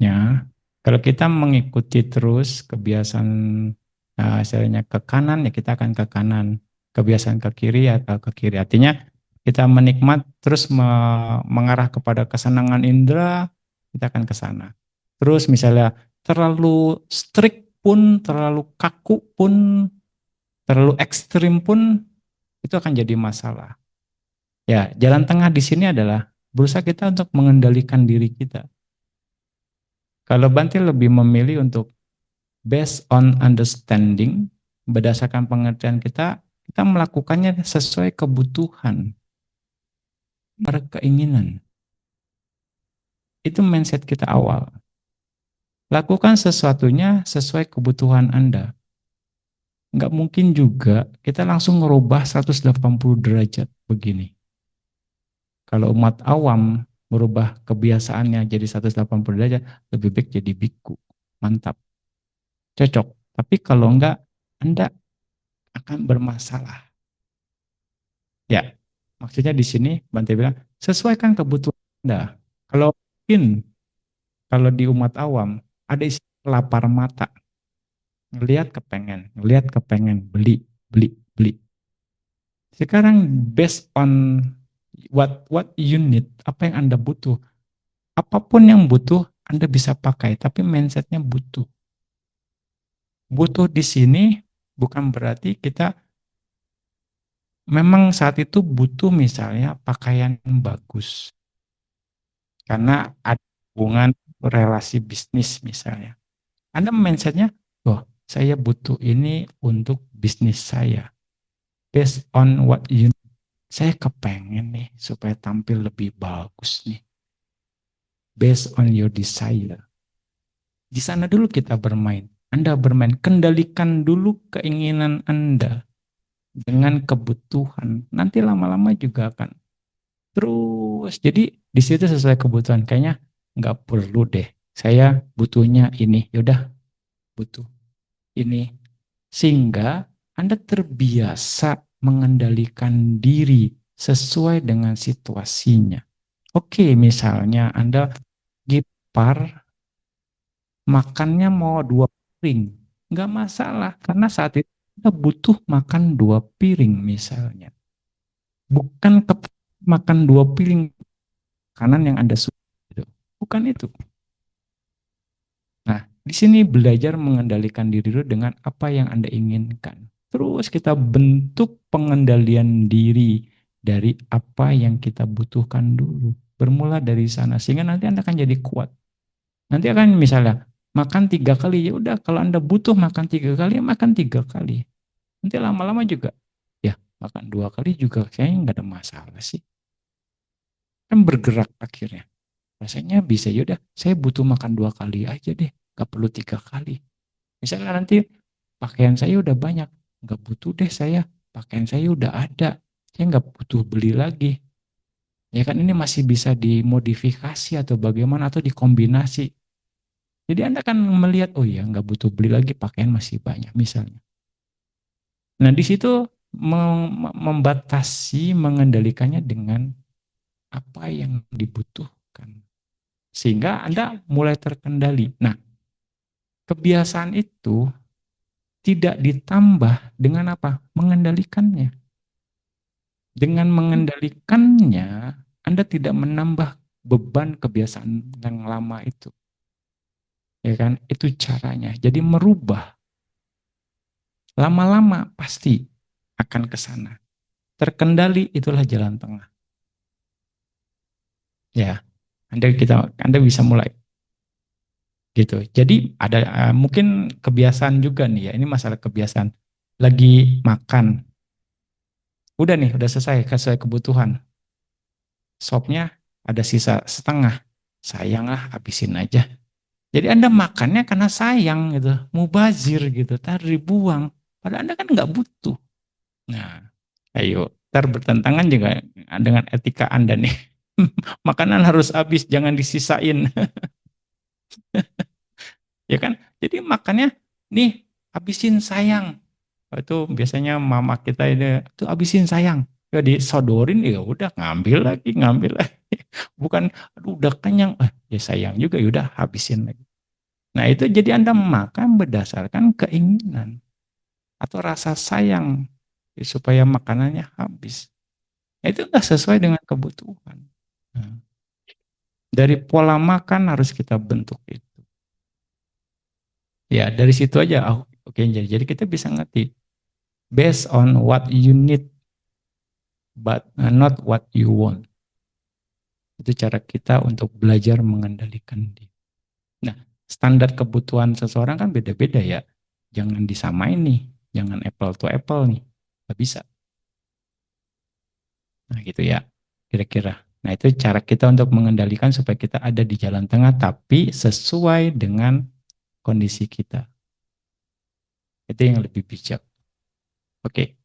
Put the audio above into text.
selanjutnya, kalau kita mengikuti terus kebiasaan istilahnya ke kanan, ya kita akan ke kanan. Kebiasaan ke kiri atau ke kiri. Artinya kita menikmat terus mengarah kepada kesenangan indera, kita akan ke sana. Terus misalnya terlalu strict pun, terlalu kaku pun, terlalu ekstrim pun, itu akan jadi masalah. Ya, jalan tengah di sini adalah berusaha kita untuk mengendalikan diri kita. Kalau Bante lebih memilih untuk based on understanding, berdasarkan pengertian kita, kita melakukannya sesuai kebutuhan, berkeinginan. Itu mindset kita awal. Lakukan sesuatunya sesuai kebutuhan Anda. Nggak mungkin juga kita langsung ngerubah 180 derajat begini. Kalau umat awam merubah kebiasaannya jadi 180 derajat, lebih baik jadi biku. Mantap, cocok. Tapi kalau enggak, Anda akan bermasalah. Ya, maksudnya di sini Bante bilang, sesuaikan kebutuhan Anda. Kalau mungkin, kalau di umat awam, ada istilah lapar mata. Ngelihat kepengen, beli, beli, beli. Sekarang based on what you need, apa yang Anda butuh. Apapun yang butuh, Anda bisa pakai, tapi mindsetnya butuh. Butuh di sini bukan berarti kita memang saat itu butuh misalnya pakaian yang bagus. Karena ada hubungan relasi bisnis misalnya. Anda mindsetnya, oh saya butuh ini untuk bisnis saya. Based on what you need. Saya kepengen nih supaya tampil lebih bagus nih. Based on your desire. Di sana dulu kita bermain. Anda bermain, kendalikan dulu keinginan Anda dengan kebutuhan. Nanti lama-lama juga akan terus. Jadi di situ sesuai kebutuhan. Kayaknya nggak perlu deh. Saya butuhnya ini. Yaudah, butuh ini. Sehingga Anda terbiasa mengendalikan diri sesuai dengan situasinya. Oke, misalnya Anda gipar, makannya mau 2 piring. Nggak masalah, karena saat itu Anda butuh makan 2 piring misalnya. Bukan makan 2 piring kanan yang Anda suka. Gitu. Bukan itu. Nah, di sini belajar mengendalikan diri dulu dengan apa yang Anda inginkan. Terus kita bentuk pengendalian diri dari apa yang kita butuhkan dulu. Bermula dari sana, sehingga nanti Anda akan jadi kuat. Nanti akan misalnya, makan 3 kali, ya udah kalau Anda butuh makan 3 kali, ya makan 3 kali. Nanti lama-lama juga, ya makan 2 kali juga kayaknya nggak ada masalah sih. Kan bergerak akhirnya. Rasanya bisa, yaudah saya butuh makan 2 kali aja deh, gak perlu 3 kali. Misalnya nanti pakaian saya udah banyak, gak butuh deh saya, pakaian saya udah ada, saya gak butuh beli lagi. Ya kan ini masih bisa dimodifikasi atau bagaimana atau dikombinasi. Jadi Anda kan melihat, oh ya gak butuh beli lagi, pakaian masih banyak misalnya. Nah di situ membatasi, mengendalikannya dengan apa yang dibutuhkan. Sehingga Anda mulai terkendali. Nah, kebiasaan itu tidak ditambah dengan apa? Mengendalikannya. Dengan mengendalikannya, Anda tidak menambah beban kebiasaan yang lama itu. Ya kan? Itu caranya. Jadi merubah. Lama-lama pasti akan ke sana. Terkendali itulah jalan tengah. Ya, Anda bisa mulai gitu. Jadi ada mungkin kebiasaan juga nih ya. Ini masalah kebiasaan. Lagi makan, udah nih, udah selesai sesuai kebutuhan. Sopnya ada sisa setengah. Sayang ah, habisin aja. Jadi Anda makannya karena sayang gitu, mubazir gitu, tadi dibuang. Padahal Anda kan nggak butuh. Nah, ayo, ntar bertentangan juga dengan etika Anda nih. Makanan harus habis, jangan disisain. Ya kan? Jadi makannya, nih, habisin sayang. Itu biasanya mama kita itu habisin sayang. Ya disodorin ya udah ngambil lagi. Bukan aduh udah kenyang, ya sayang juga ya udah habisin lagi. Nah, itu jadi Anda makan berdasarkan keinginan atau rasa sayang supaya makanannya habis. Nah, itu nggak sesuai dengan kebutuhan. Nah, dari pola makan harus kita bentuk itu. Ya, dari situ aja. Oh, oke, jadi kita bisa ngerti based on what you need but not what you want. Itu cara kita untuk belajar mengendalikan diri. Nah, standar kebutuhan seseorang kan beda-beda ya. Jangan disamain nih, jangan apple to apple nih. Nggak bisa. Nah, gitu ya, kira-kira. Nah, itu cara kita untuk mengendalikan supaya kita ada di jalan tengah, tapi sesuai dengan kondisi kita. Itu yang lebih bijak. Oke.